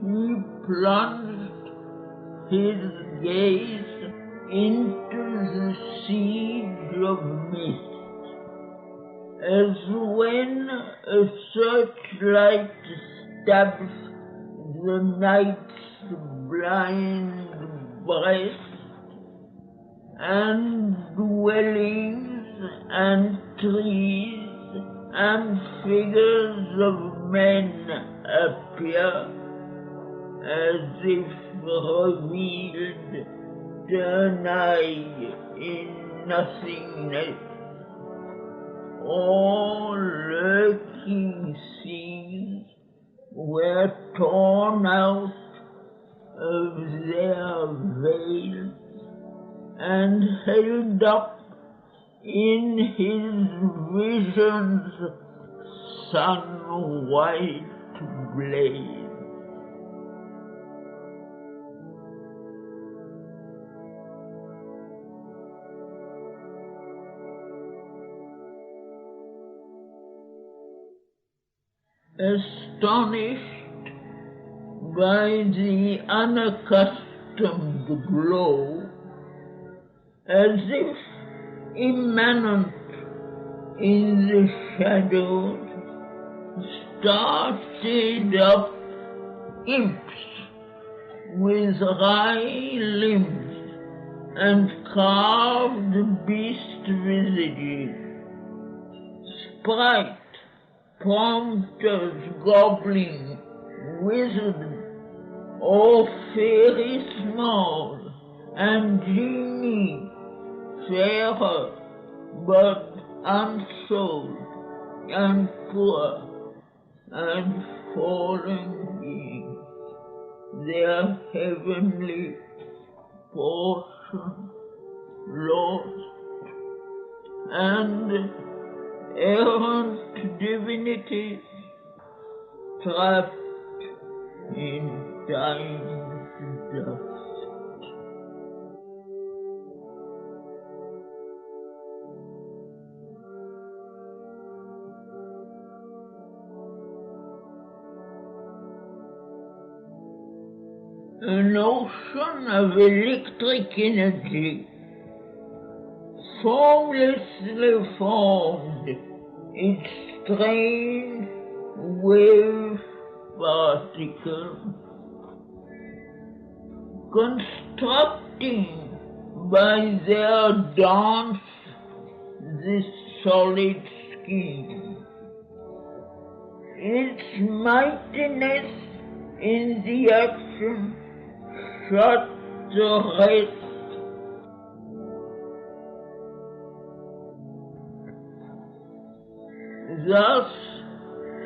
He plunged his gaze into the siege of mist, as when a searchlight stabs the night's blind breast, and dwellings and trees and figures of men appear, as if revealed to nigh in nothingness. All lurking seas were torn out of their veils and held up in his vision's sun-white blaze. Astonished by the unaccustomed glow, as if immanent in the shadows, started up imps with wry limbs and carved beast visages, sprite, prompters, goblin, wizard, all fairy small, and genie, fairer, but unsouled, and poor, and fallen beings, their heavenly portion lost, and errant divinities trapped in time's dust. An ocean of electric energy, formlessly formed, its strange wave particles, constructing by their dance this solid scheme. Its mightiness in the action shut the rest. Thus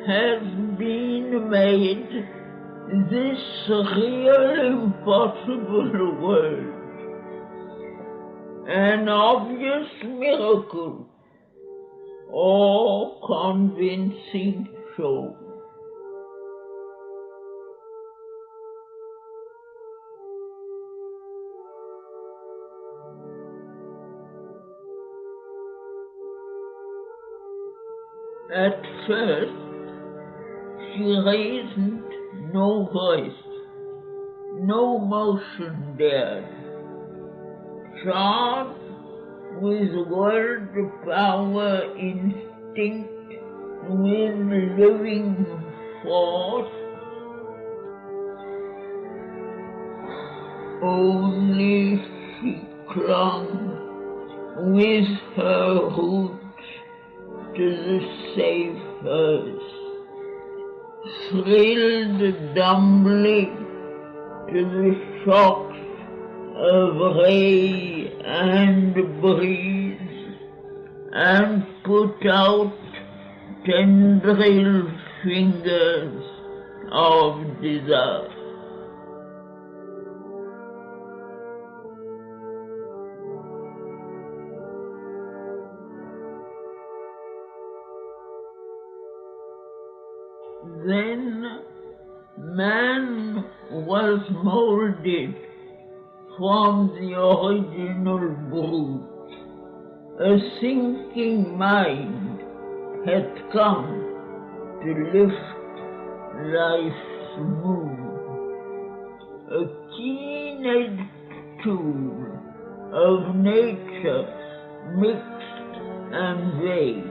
has been made this real impossible world an obvious miracle or convincing show. At first, she raised no voice, no motion dared, charged with world power instinct, with living force, only she clung with her roots to the safe earth, thrilled dumbly to the shocks of ray and breeze, and put out tendril fingers of desire. Then man was molded from the original brute. A thinking mind had come to lift life's mood. A keen-edged tool of nature, mixed and vague.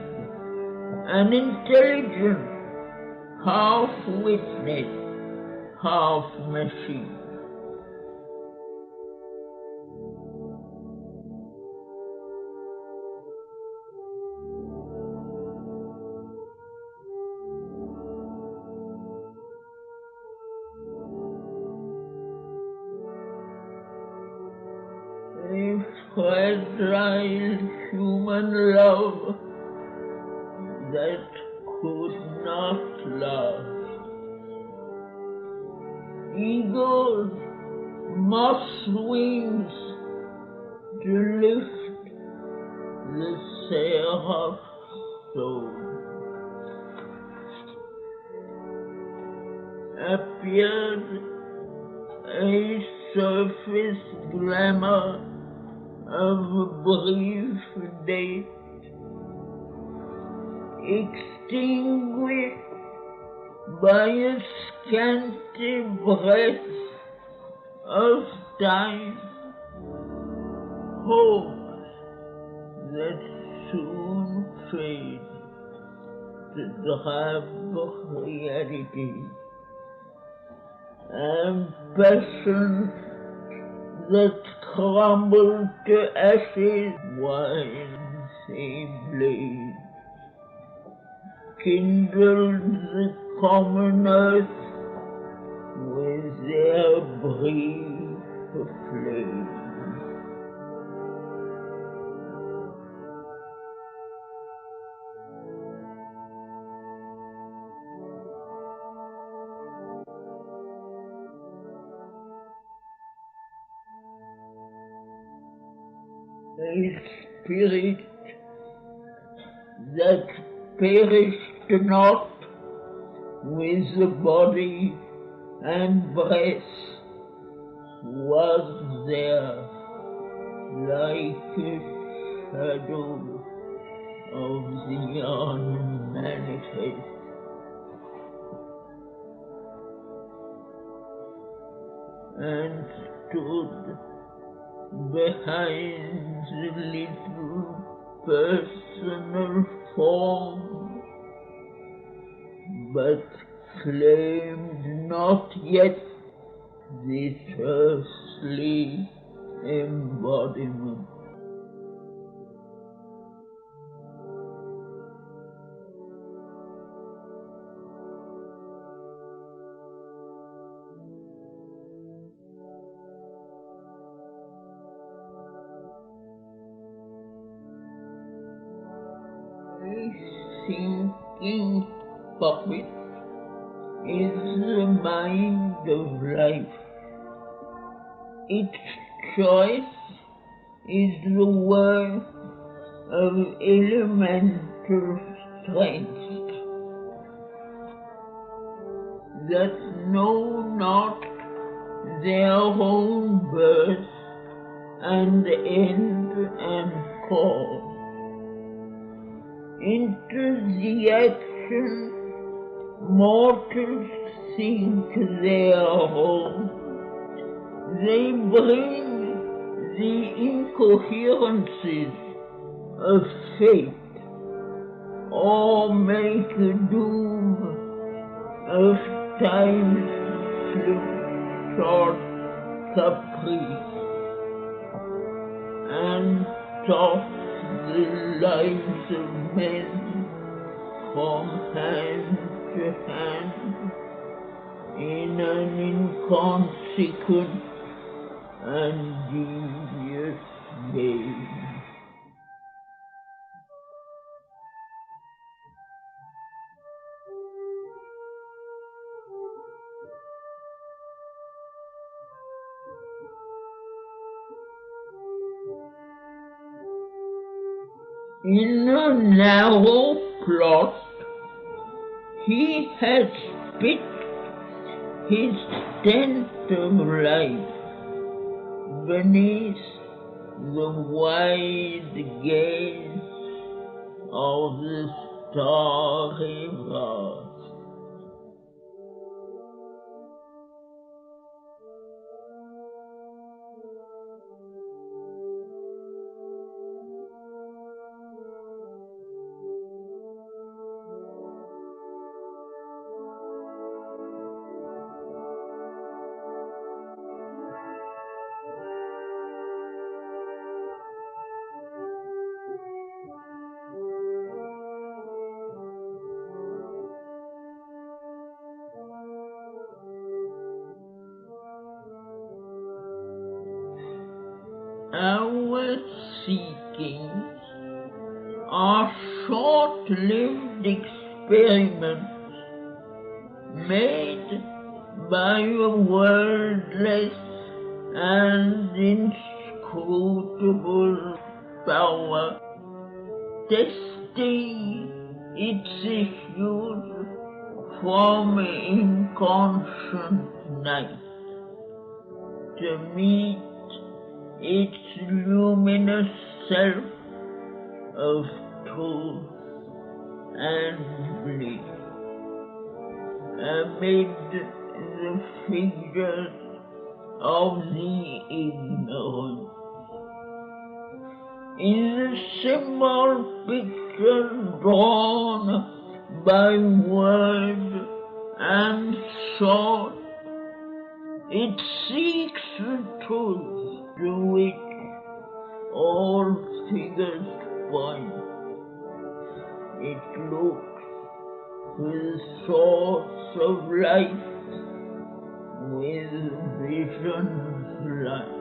An intelligent half witness, half machine. A fragile human love that could not last. Eagles, moss wings to lift the seraph soul. Appeared a surface glamour of brief date, extinguished by a scanty breath of time, hopes that soon fade to drab reality, and passions that crumble to ashes while they blaze, kindled the common earth with their brief flame. A spirit that perished not with the body and breath was there like a shadow of the unmanifest, and stood behind the little personal form, but claimed not yet this earthly embodiment. A thinking puppet is the mind of life. Its choice is the work of elemental strength that know not their own birth and end and cause. Into the action mortals think their own, they bring the incoherences a fate, or make a doom of time's slipshod caprice, and toss the lives of men from hand to hand in an inconsequent and devious game. In a narrow plot, he has pitched his tent of life beneath the wide gaze of the starry vast. Our seekings are short-lived experiments made by a wordless and inscrutable power, testing its issues from inconscient night to meet its luminous self of truth and bliss amid the figures of the ignorant. In the symbol pictures drawn by word and thought, it seeks the truth to which all figures point. It looks to the source of life with vision's light.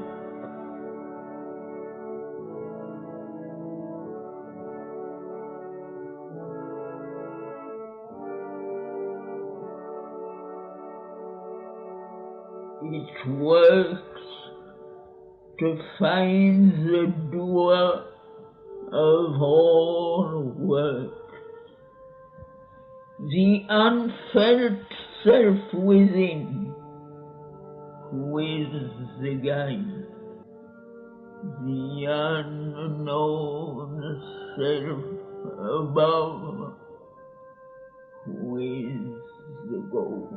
It works to find the doer of all work, the unfelt self within, who is the guide, the unknown self above, who is the goal.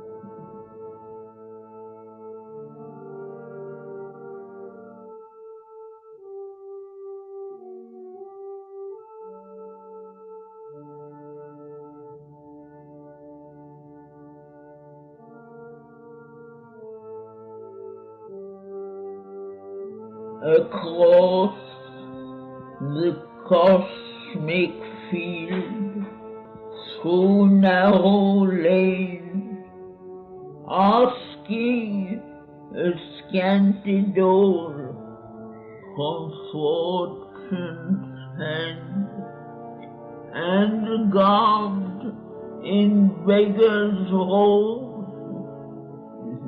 Across the cosmic field, through narrow lanes, asking a scanty dole from fortune's hand, and garbed in beggar's robes,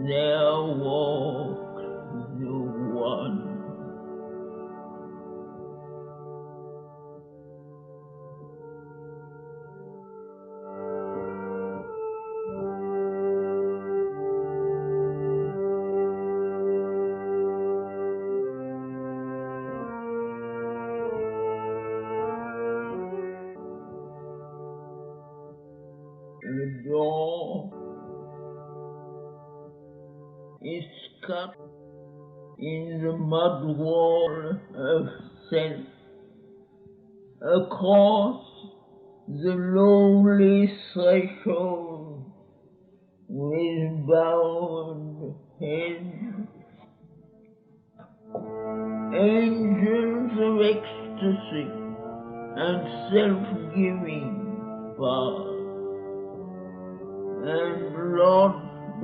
there walks the one. The door is cut in the mud wall of self, across the lowly threshold with bowed head. Angels of ecstasy and self-giving pass, and lodged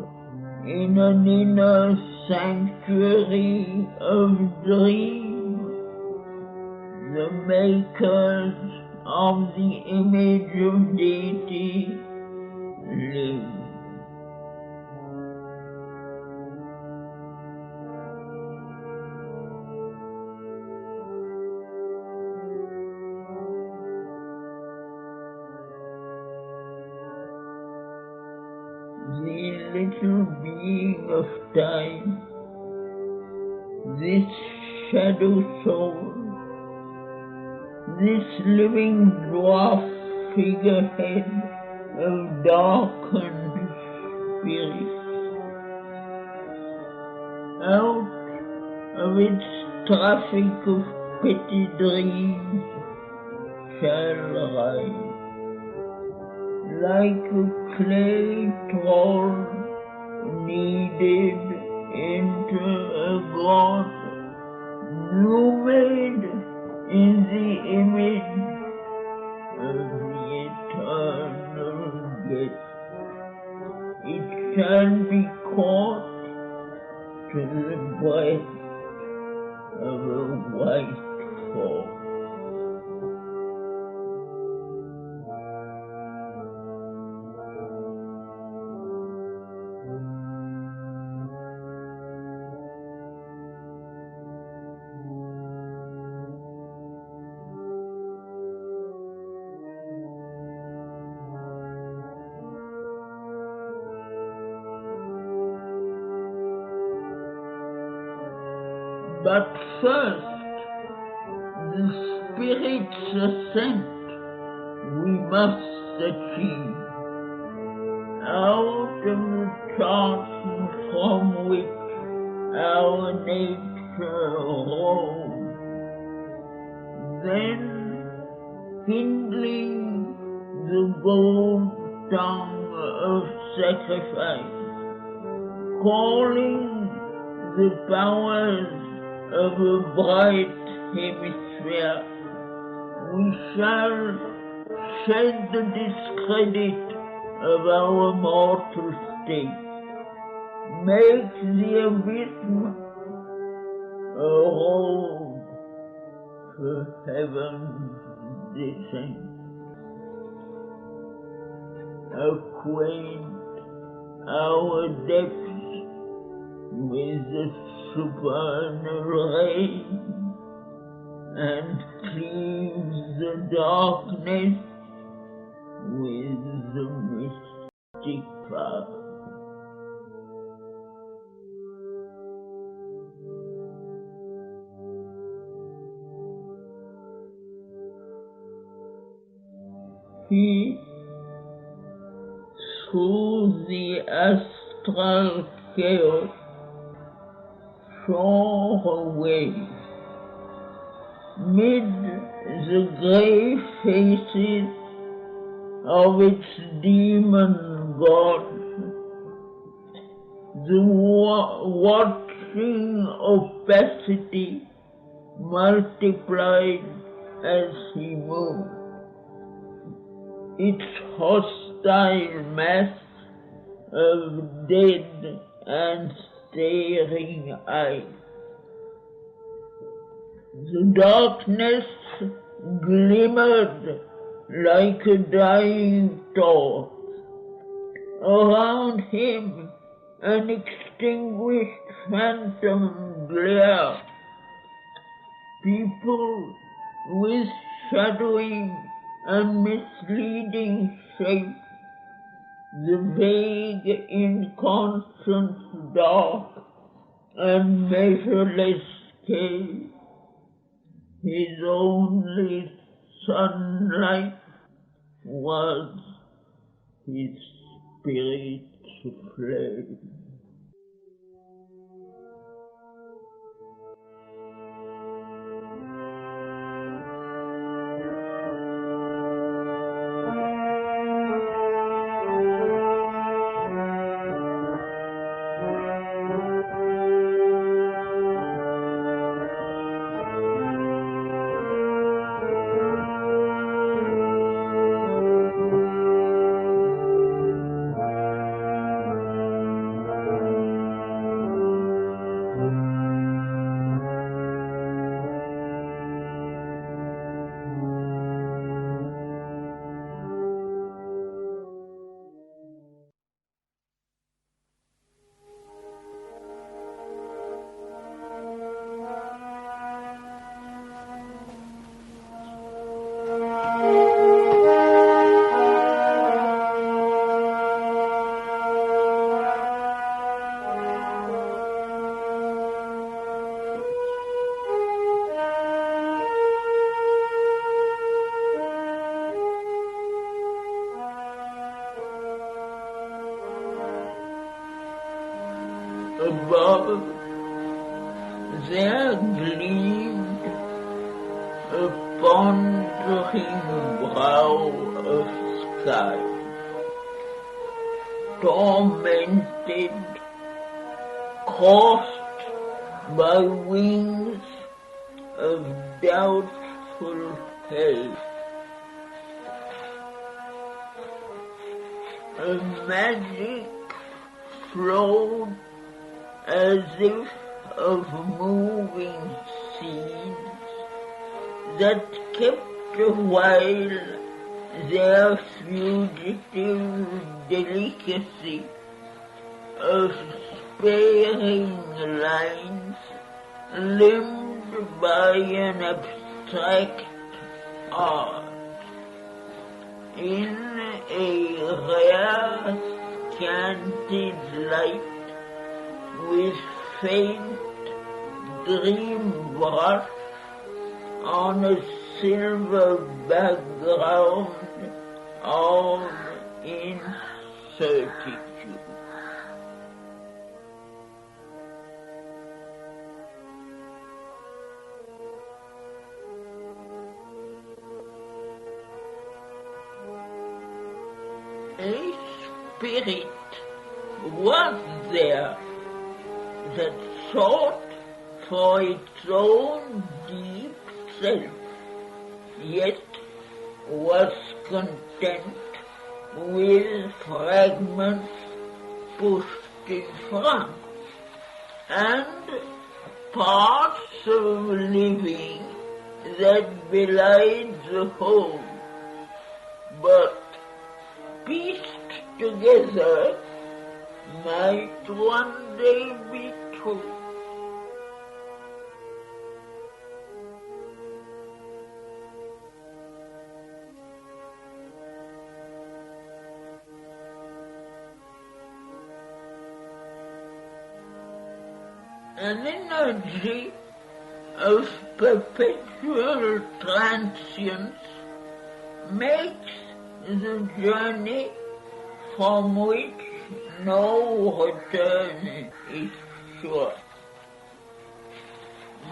in an inner sanctuary of dream, the makers of the image of deity live. The little being of time, this shadow soul, this living dwarf figurehead of darkened spirit, out of its traffic of petty dreams shall rise, like a clay troll kneaded into a god, new made in the image of the eternal guest. It shall be caught to the breast of a white form. But first, the spirit's ascent we must achieve, out of the chasm from which our nature roams. Then, kindling the gold tongue of sacrifice, calling the powers of a bright hemisphere, we shall shed the discredit of our mortal state, make the abysm a road for heaven's descent, acquaint our depths with the supernal rain, and cleaves the darkness with the mystic path. He, through the astral chaos, saw away mid the grey faces of its demon gods, the watching opacity multiplied as he moved, its hostile mass of dead and staring eyes. The darkness glimmered like a dying torch. Around him an extinguished phantom glare. People with shadowing and misleading shapes, the vague inconscious dark and measureless scale, his only sunlight was his spirit's flame. Above, there gleamed a pondering brow of sky, tormented, crossed by wings of doubtful haze. A magic flowed as if of moving seeds that kept awhile their fugitive delicacy of sparing lines limned by an abstract art. In a rare scanted light with faint dream brush on a silver background of incertitude. A spirit was there that sought for its own deep self, yet was content with fragments pushed in front, and parts of living that belied the whole, but pieced together might one day be true. An energy of perpetual transience makes the journey from which no return is sure.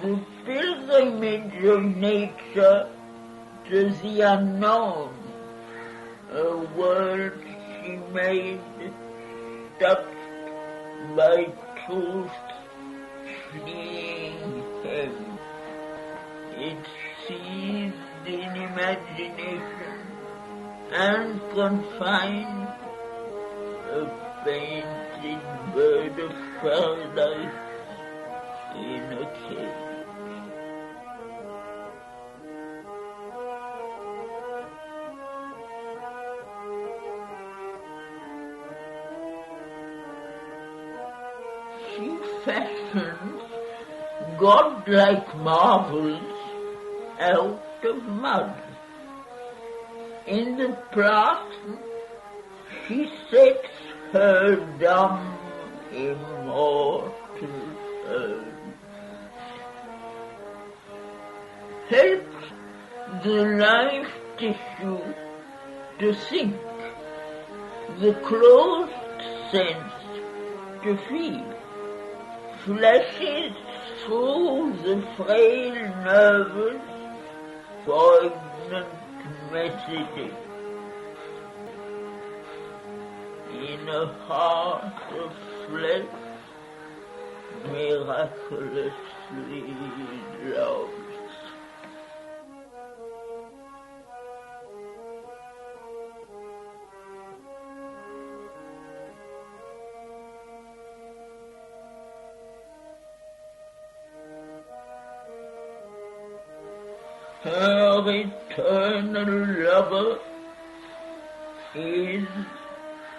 The pilgrimage of nature to the unknown, a world she made touched by truth's fleeing hem. It seized in imagination and confined a painted bird of paradise in a cage. She fashions godlike marvels out of mud. In the plasm, she sets her dumb, immortal urn. Helps the life tissue to think, the closed sense to feel, flashes through the frail nerves poignant messages. In a heart of flesh, miraculously loves. Her eternal lover is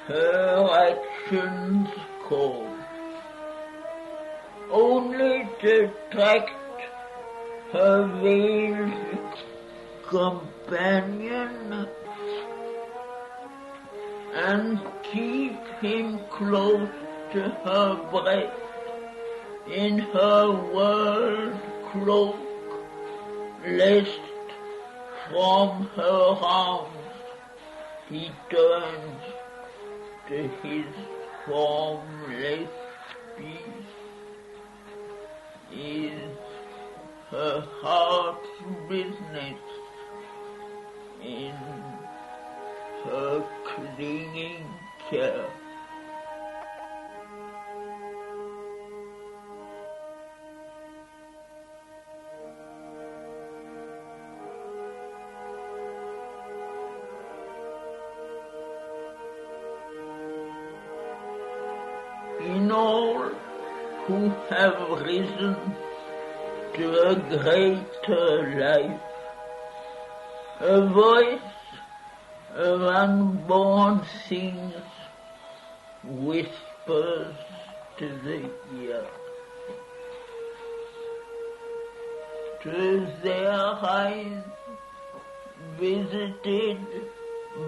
her action's call, only to attract her veiled companion and keep him close to her breast in her world cloak, lest from her arms he turns to his formless peace is her heart's business in her clinging care. In all who have risen to a greater life, a voice of unborn things whispers to the ear. 'Tis their eyes visited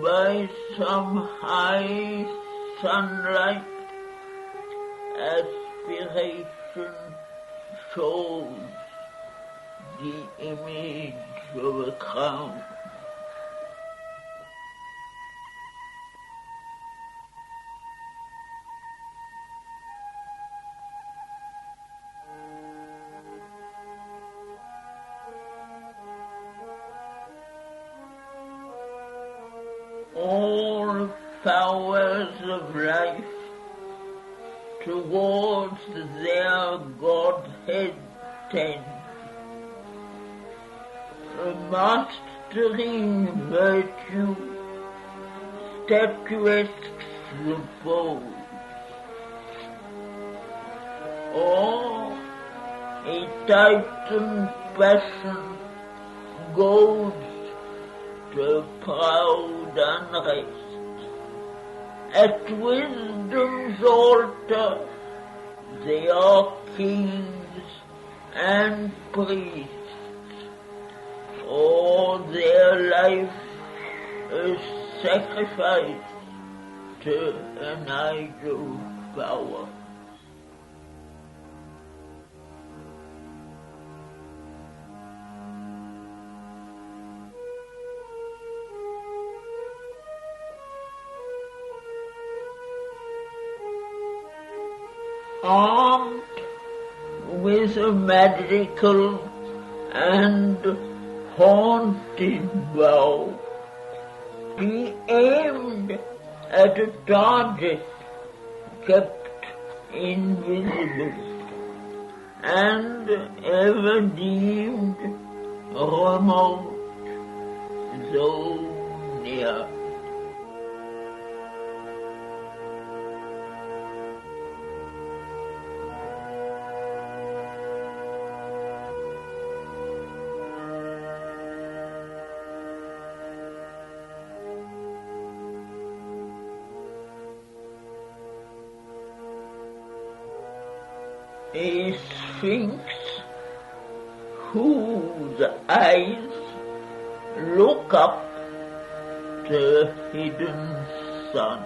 by some high sunlight. Aspiration shows the image of a crown. All powers of life towards their Godhead tend, mastering virtue, statuesques the pose, or a titan passion goes to proud unrest. At wisdom's altar they are kings and priests, all their life a sacrifice to an idol power. Armed with a magical and haunted bow, he aimed at a target kept invisible and ever deemed remote, though near. A sphinx whose eyes look up to the hidden sun.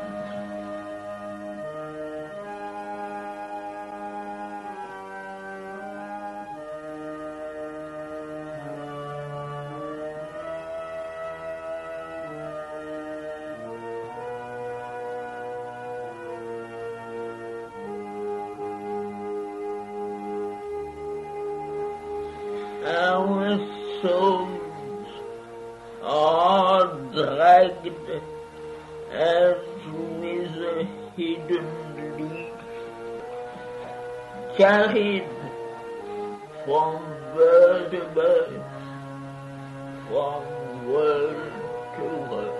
Our souls are dragged as with a hidden lead, carried from bird to bird, from world to world.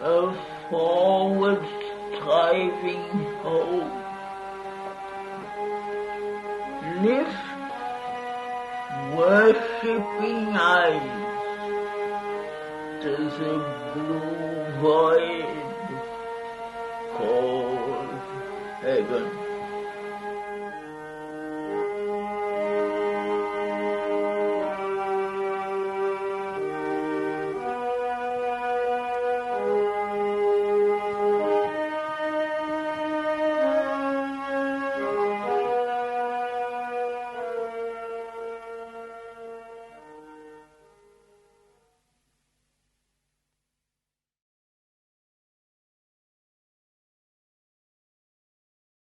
Of forward striving hope, lift worshipping eyes to the blue void called heaven.